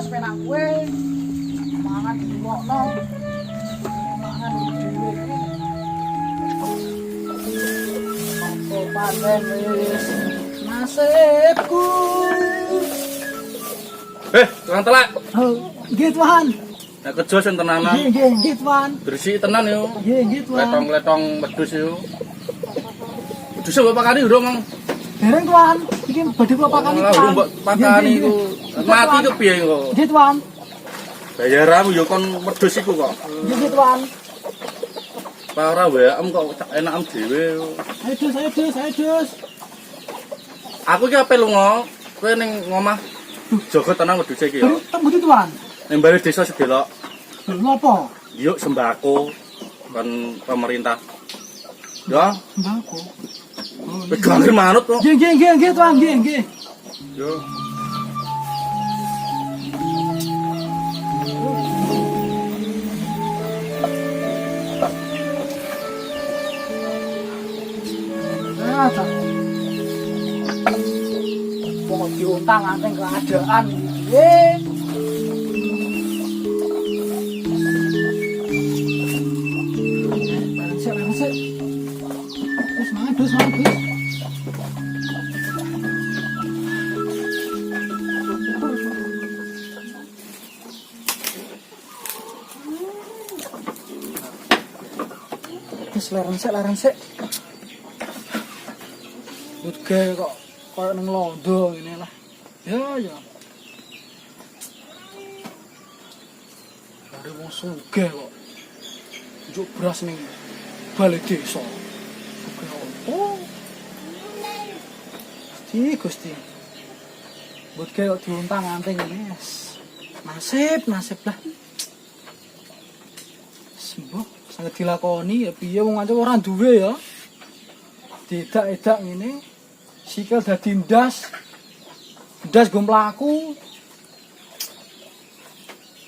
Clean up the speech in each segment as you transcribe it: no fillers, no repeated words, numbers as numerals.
Penak kowe mangan dirungokno mangan dhewe apa paten wis nasibku. Tukang telak. Oh, nggih Tuan. Nek kerja sing tenanan. Nggih Tuan. Bersih tenan yo. Nggih Tuan. Letong-letong wedhus yo. Wedhus mbok pakani urung, Mang? Dereng Tuan, iki badhe kula pakani Lah urung mbok pakani iku. Mati itu piye kok? Nggih Tuan. Bayaramu yo kon wedhus iku kok. Nggih Tuan. Apa ora waeem kok enakem dhewe. Ayo dus. Aku iki ape lunga, kowe ning ngomah jaga tenan wedhus iki yo. Temu di Tuan. Ning bali desa sedelok. Napa? Yuk sembako kan pemerintah. Ya, Sembako. pegang manut kok. Nggih Tuan, nggih. Yo. Mau diuntang anteng keadaan nggih. Langsung. Terus madus. Terus leren sik. Oke kok koyo nang londo ngene lah. Ya. Are wong sugih kok. Njuk beras ning bale desa. Sugih opo? Gusti. Mbut kok diuntang anteng ngene. Nasib lah. Sembuh sangat dilakoni ya piye wong ancen ora duwe ya. Dedak-edak ngene. Sikil dadi ndas go mlaku.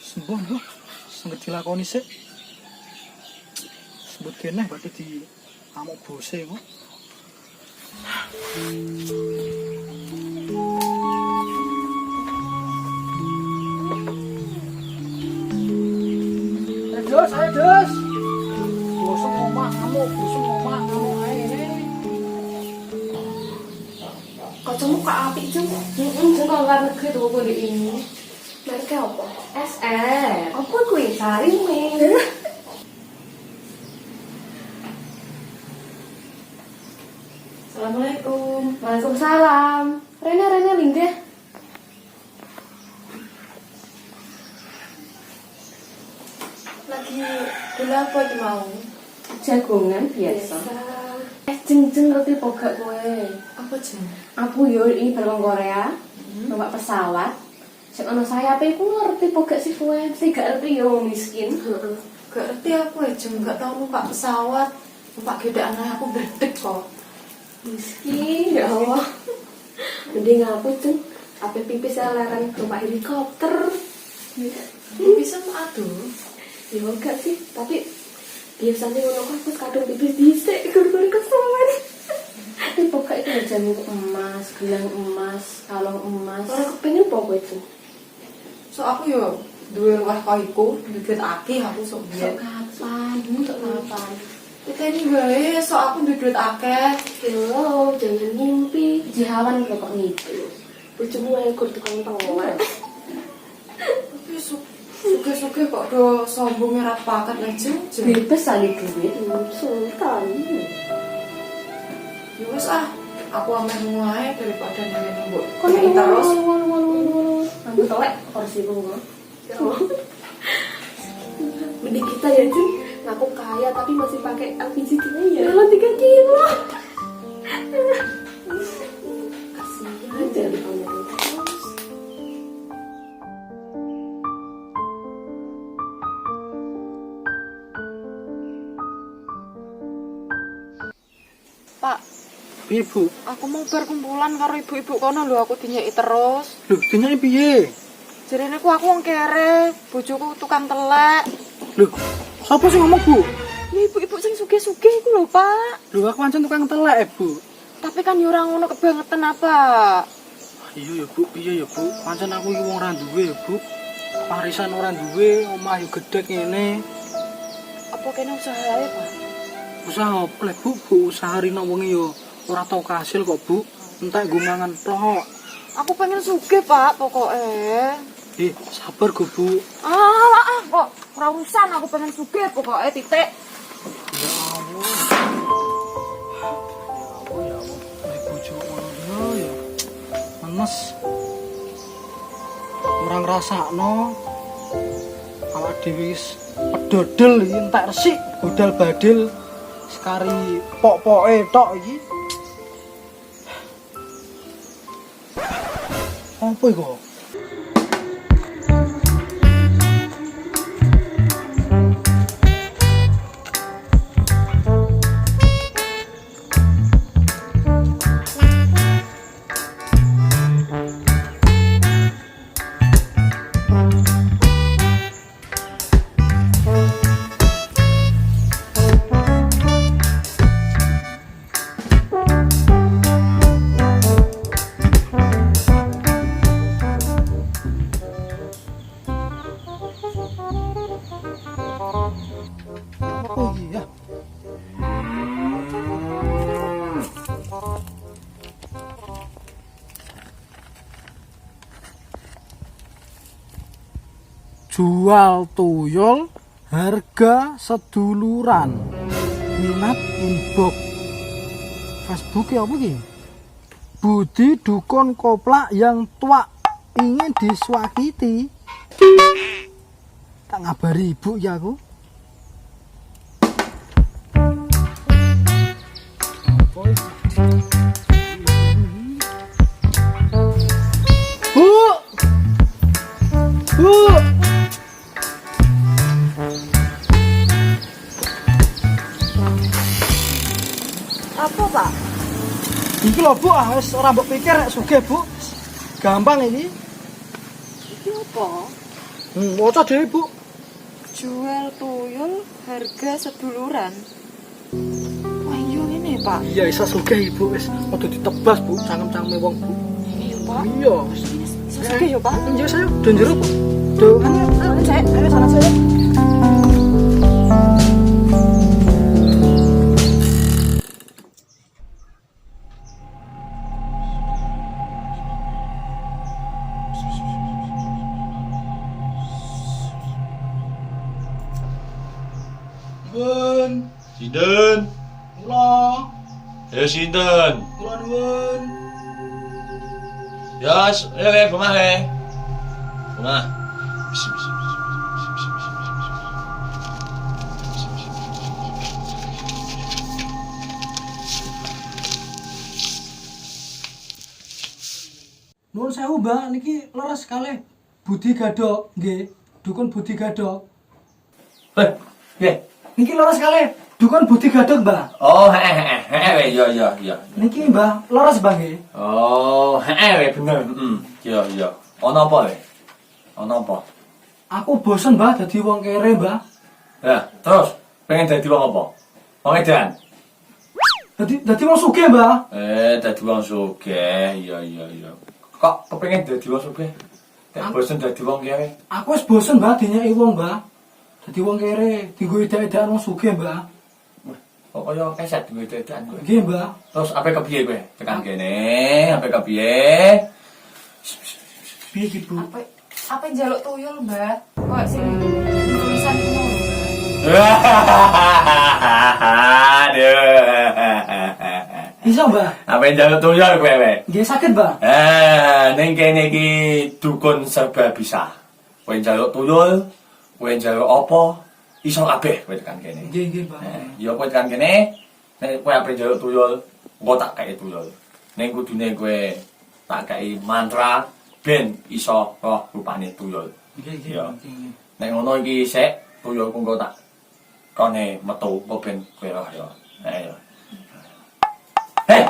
Sembuh lho, sengit dilakoni sik. Sebut kene berarti di amuk bose kok. Ayo, Bosok omah ngamuk ae. Kocokmu kok apik jeng? Jeng kok luar negeri tuh aku di ini. Mereka apa? SR. Apa kuwi? Sarime. Assalamualaikum. Waalaikumsalam. Rena linggih. Lagi gula apa iki mau? Jagongan biasa. Jeng ngerti pogak kowe. Apa jeng? Aku yo ini barang Korea. Numpak pesawat. Sing ana sayape iku ngerti pogak sih kowe. Mesti gak ngerti yo miskin. Gak ngerti aku ya jeng gak tau numpak pesawat. Numpak gedaan aku berdek kok. Miskin ya Allah. Mending aku jeng ape pipis leren numpak helikopter. Bisa aduh. Ya enggak sih, tapi biasanya ngono kan pas kadung pipis dhisik guru-guru kesuwen. Tapi pokoknya itu jamu emas, gelang emas, kalung emas. Ora kepengin apa kowe itu? So aku yo duwe luwih kok iku, duit akeh aku sok biyen. Sok kapan? Kita ini wae sok aku duit akeh. Yo, jangan ngimpi. Jihawan kok gitu. Bojomu ae kur tukang tengok. Tapi suge-suge kok do sombongnya rapakat lah jeng. Bebas ali duit, sultan. Ya wis aku ameh mulai daripada nanya mbok. Kono terus. Aku tolek kursi bunga. Mending kita ya jeng. Ngaku kaya tapi masih pakai LPG gini ya. 3 kilo. Kasihan jadi pamerin terus. Pak, Ibu, aku mau berkumpulan karo ibu-ibu kono lho aku dinyeki terus. lho dinyaki piye? Jarene ku aku wong kere, bojoku tukang telek. Lho, sapa sing ngomong, Bu? Ya ibu-ibu sing sugih-sugih iku lho, Pak. Lho, aku pancen tukang telek, Bu. Tapi kan ya ora ngono kebangetan apa. Iya ya, Bu, piye ya, Bu? Pancen aku iki wong ora duwe ya, Bu. Warisan ora duwe, omah yo gedhe ngene. Apa kene usahae, Pak? Usaha apa lek, Bu? Bu usaha rino wengi yo ora tau kasil kok, Bu. Entek nggo mangan tok. Aku pengen sugih, Pak, pokoke. Sabar go, Bu. Kok ora urusan aku pengen sugih pokoke titik. Ya Allah. Ya Allah. Nek bojo ngono ya. Menes. Ora ngrasakno. Awak dhewe wis pedodel iki entek resik, bodal badil sekari pok-poke tok iki. Apa iku? Oh iya. Jual tuyul harga seduluran. Minat inbox. Facebook ya apa iki? Budi dukun koplak yang tuak ingin diswakiti. Tak ngabari ibu ya aku. Bu! Bu! Apa, Pak? Iki lho Bu, wis ora mbok pikir nek sugih Bu. Gampang iki. Iki apa? Waca dhewe Bu. Jual tuyul harga seduluran. Wah, iya ngene, Pak. Iya, isa sugih Ibu wis padha ditebas Bu, cangkem-cangeme wong Bu. Iya, Pak. Iya. Iso sugih ya, Pak. Iya saya do njero Bu. Do Ayo, ayo sana saya. Nuwun, Sinten? kula, Ya sinten? kula nuwun. Ya, le, bungah le. Bungah. Bisi, bisi, bisi, bisi, bisi, bisi, bisi, bisi. Bisi, bisi, bisi, bisi. Nuwun sewu, Mbak, niki leres kalih Budi Gadok, nggih. Dukun Budi Gadok. Nggih. Niki leres kalih Dukun Budi Gadok, Mbak. Oh, iya. Niki Mbak, leres Mbak nggih. Oh, bener. Iya. Ono apa we? Ono apa? Aku bosen Mbak dadi wong kere, Mbak. Ya, terus pengen dadi wong apa? Wong edan. Dadi wong sugih, Mbak. Dadi wong sugih. Iya. Kok kepengin dadi wong sugih? Nek bosen dadi wong kere. Aku wis bosen Mbak dinyeki wong, Mbak. Dadi wong kere, dienggo edak-edakan wong sugih, Mbak. Kok kaya keset duwe edan kowe. Nggih, Mbak. Terus ape kepiye kowe? Tekan kene, ape kepiye? Piye iki, Bu? Apa njaluk tuyul, Mbak? Kok sing tulisan ngono. Aduh. Bisa, Mbak? Apa njaluk tuyul kowe we? Nggih saged, Mbak. Ning kene iki dukun serba bisa. Kowe njaluk tuyul, kowe njaluk apa? Iso kabeh kowe tekan kene. Nggih, Mbak. Ya kowe tekan kene, nek kowe ape njaluk tuyul, engko tak kei tuyul. Ning kudune kowe tak kei mantra ben iso roh rupane tuyul. Nggih. Ya. Nek ngono iki sik tuyulku engko tak kone metu engko ben kowe roh ya. Ayo. Hei,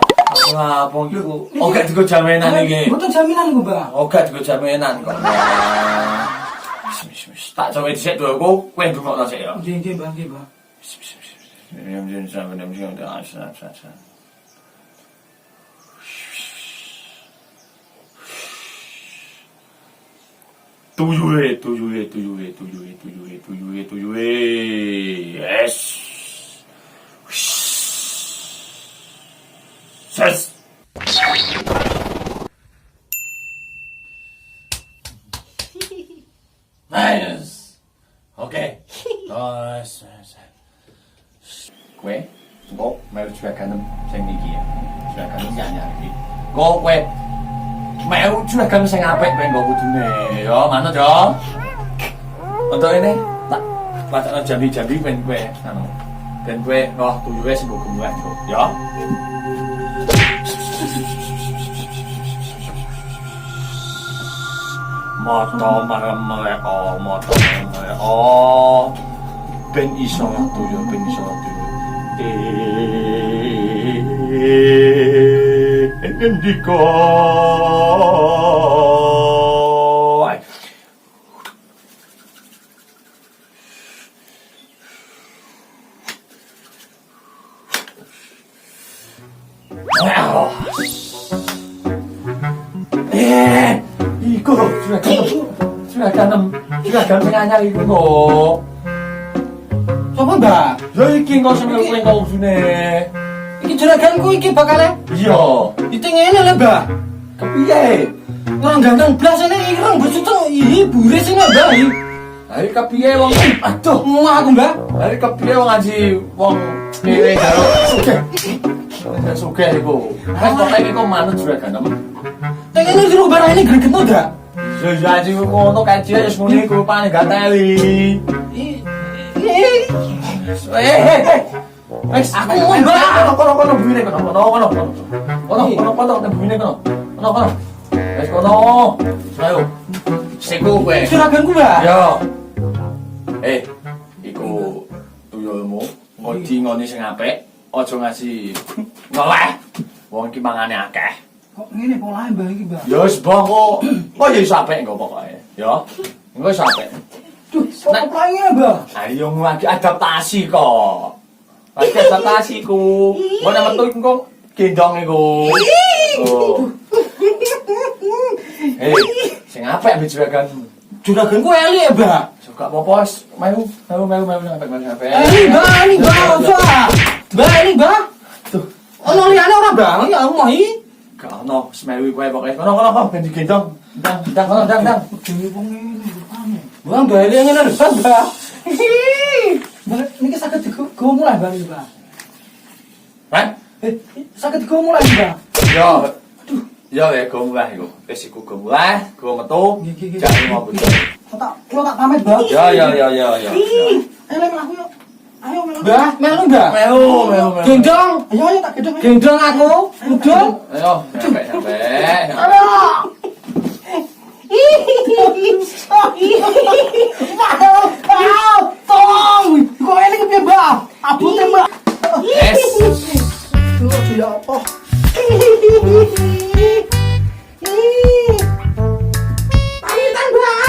Wah, apa iku? Oh, gak digo jaminan iki. Mboten jaminan iku, Mbah. Oh, gak digo jaminan kok. Wis. Tak coba dhisik to aku, kowe ndungokno sik ya. Nggih, Mbah, nggih, Mbah. Tuyuhe. Yes. Ses. Nice. Oke. Nice. Kue, engko melu juragan sing iki ya. Juragan nyanyar iki. Engko kowe melu juragan sing apik kowe engko kudune. Yo, manut yo. Untuk ini tak wacana jambi-jambi ben kowe anu. Ben kowe roh tuyuhe sing mbok gemulah yo. Moto marem-marem ben iso tuyul ngendika iku juragan sing anyar iku kok. Sopo, Mbah? Ya iki kok sing kowe kok usune. Iki juraganku iki bakale Iya. iki ngene lho, Mbah. Kepiye? Orang ganteng blas ini ireng bersutung hibure sing Mbah. Hari kepiye wong aduh Mau aku, Mbah. hari kepiye wong ngaji wong dhewe karo sugih. Sugih iku. Wes pokoke iki kok manut juragan temen. Tengene jero barang ini gregetno dak. Ya ngaji ngono kaji wis ngene iku pane gateli. Wes Aku mau, Mbah. kono bune kono. Kono bune kono. Kono. Wes kono. Ayo. Siku kowe. Juraganku, Mbah. Yo. Iku tuyulmu, ngodi ngoni sing apik, aja ngasih ngeleh. Wong iki mangane akeh. Kok ngene polahe, Mbah iki, Mbah? Ya wis bang kok ya iso apik engko pokoke. Ya. Engko iso apik. Duh, kok polahe ngene, Mbah? Ayo lagi adaptasi kok. Lagi adaptasi ku. Mau metu engko gendong iku. Oh. Sing apik ambek juragan. Juraganku eli ya, Mbah. Suka apa-apa wis melu sampai. Ini, Mbah, Mbah. Mbah, ini, Mbah. Tuh. Ono liyane ora, Mbah? Ya Allah, iki. Gak ono semewi kowe pokoke. Kono ben digendong. Dang. Dewe wong ngene rupane. Mbah, Mbah eli ngene lho, Mbah. Mbah, niki saged digowo mulai, Mbah, iki, Mbah. Hah? Saged digowo mulai, Mbah. Yo. Yo go mulai iku. Wis iku go mulai, go metu. Nggih. Jak ngopo. Kula tak pamit, Mbah. Yo. Ayo mlaku yuk. Ayo melu. Mbah, melu, Mbah. Melu. Gendong. Ayo tak gendong. Gendong aku. Mudun. Ayo, sampai. Tolong. Kok ini kepiye, Mbah? Abute, Mbah. Yes. Duh, ya apa? Pamitan, Mbah.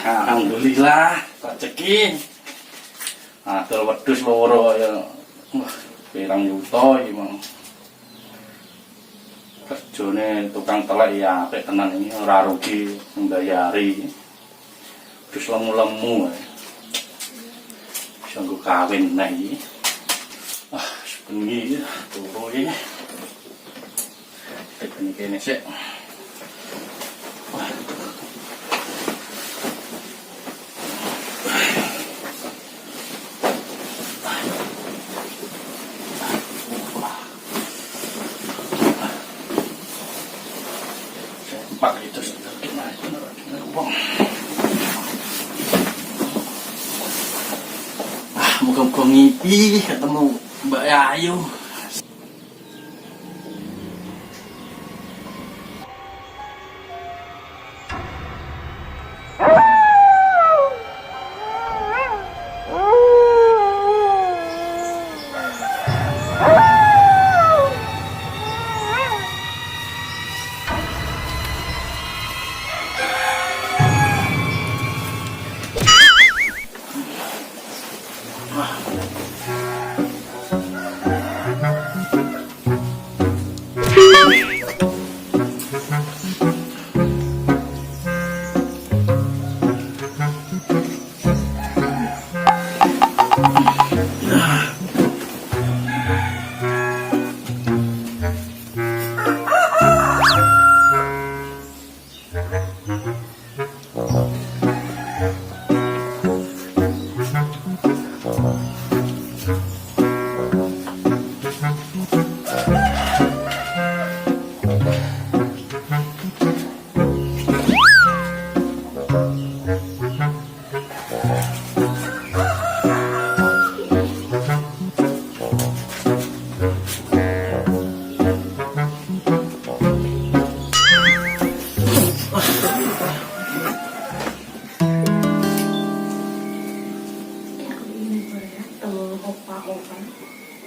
Alhamdulillah, rezeki. Atur wedhus loro ya. Wah, pirang yuta iki mang. Kerjane tukang telek ya apik tenan iki ora rugi mbayari. Wis lemu-lemu ae. Bisa nggo kawin neh iki. Ah, bengi turu iki. Teknik kene sik. Pak itu sudah gimana? Muka-muka ngipi ketemu Mbak Ayu.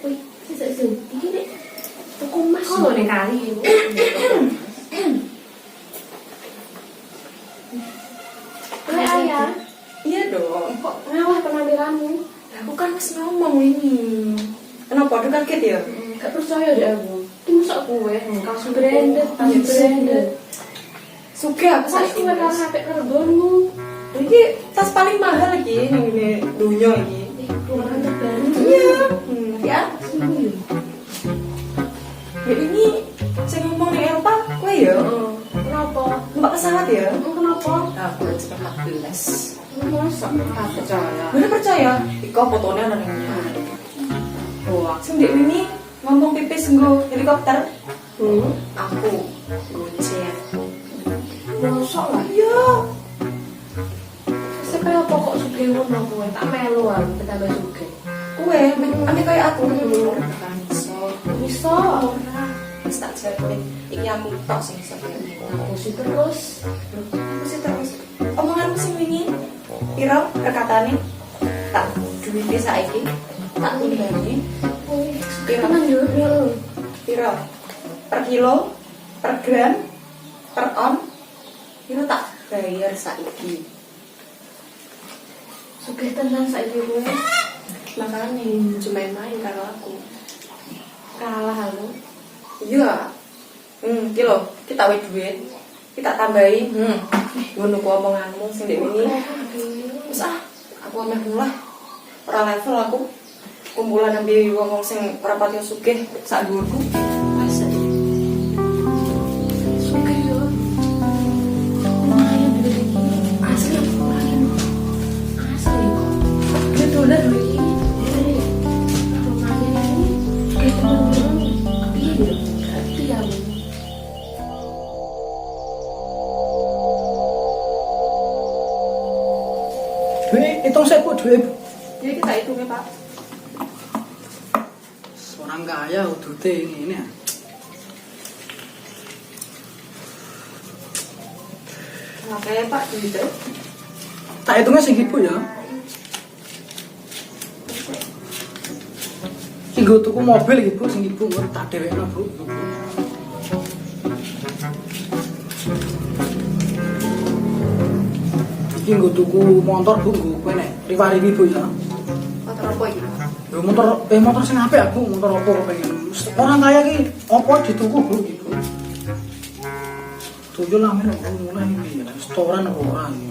Wih, sisa iki nek tuku emas lho nek kali. Ayah, Iya dong. kok ngalah penampilanmu? Aku kan wis ngomong ini. Kenapa dia kaget ya? Gak percaya deh aku. Ini masa kue, kaos branded, tas branded. Suka aku Saya saiki kue kalau wis. sampai kerbonmu. Iki tas paling mahal lagi ini dunia iki. Keluaran terbaru. Iya. Ya. Iya. Ya ini saya ngomong di Eropa, kowe ya. Kenapa? Numpak pesawat ya? Kenapa? Aku udah cepet 14. Masa? Gak percaya. Bener percaya? Iko fotonya ada yang wah, sing dek ini ngomong pipis nggo helikopter. Aku gojek. Masa lah. Iya. Supaya pokok sugih ngono kowe tak melu aku betambah sugih. Kowe ame kayak aku kan iso. Bisa. Ora. Wis tak jawab. Iki aku tok sing iso kene. Aku sih terus. Aku sih terus. Omonganmu sing wingi piro perkataane? Tak duwite saiki. Tak timbani. Piro? Tenan yo yo. Piro? Per kilo, per gram, per on. Piro tak bayar saiki. Sugih tenan saiki kowe. Makanya cuma main karo aku. Kalah aku. Iya. Kilo, kita wis duit. Kita tambahi. Ngono ku omonganmu sing ndek wingi. Wis aku ameh mulai. Ora level aku. Kumpulan ambil wong sing ora pati sugih sak dhuwurku. Wis. Sugih yo. Lumayan duit iki. Asli aku lumayan. Asli kok. Duit dolar lho iki. Lumayan ini. Kayak temen-temen. Piye yo? Berarti ya. Duit, hitung saya bu, duit. Jadi kita hitungnya, Pak. Orang kaya udute ini ya. Makanya Pak duitnya. Tak hitungnya segitu ya. Iki nggo tuku mobil iki Bu, sing ibu nggo tak dhewekno Bu. Iki nggo tuku motor Bu, nggo kowe nek riwari Bu ya. Motor apa iki? Lho motor sing apik aku, motor apa kok pengen. Orang kaya ki apa dituku Bu gitu. Tujuh lah men aku mulai iki ya, restoran apa ora iki.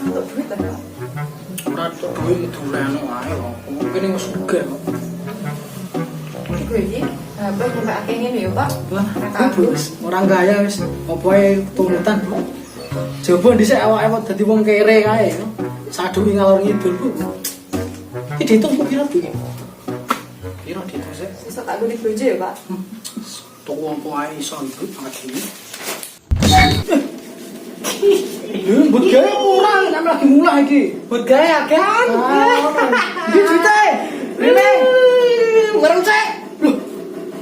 Untuk duit kan, Pak. Ora tok duit dureno ae kok. Mungkin wis sugih kok. Gue iki HP sampai akeh ngene ya, Pak. Lah, Bu, orang kaya wis apa ae turutan Bu. Coba dhisik awake dadi wong kere kae. Saduki ngalor ngidul Bu. Iki dihitung Bu piro Bu iki? Piro dihitung sik? Bisa tak gue di bojo ya, Pak. Tuku apa ae iso Bu lagi. But gaya kurang, kan lagi mulai iki. Buat gaya kan? Iki duite. Rene. Bareng cek. Loh,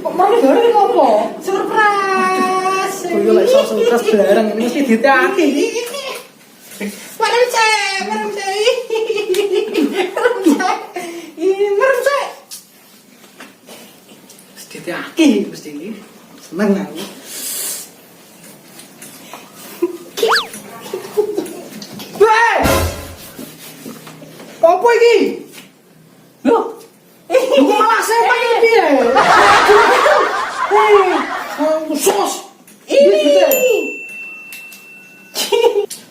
kok marang bareng apa? Surprise. Koyo lek iso sukses bareng ini mesti ditaki. Bareng cek, bareng cek. Bareng cek. Ini bareng cek. Mesti ditaki mesti iki. Seneng aku. Weh! Apa iki? Loh, lu kok malah sepak iki piye? Sos. Ini.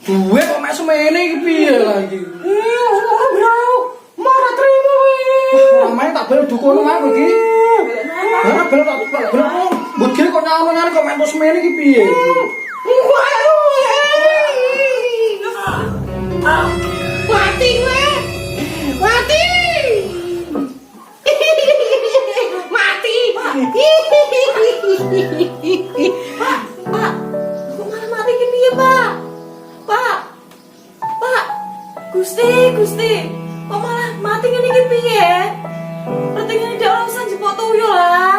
Gue kok mek semene iki piye lagi? Ora bro. Marah terima kowe. Ora main tak bel dukono aku iki. Ora bel tak bel. Mbok kok nyalon-nyalon kok mek semene iki piye? Wah, Pak. Pak. Pak. Gusti. Kok malah mati ngene iki piye? Berarti ngene dhek ora usah jepok tuyul lah.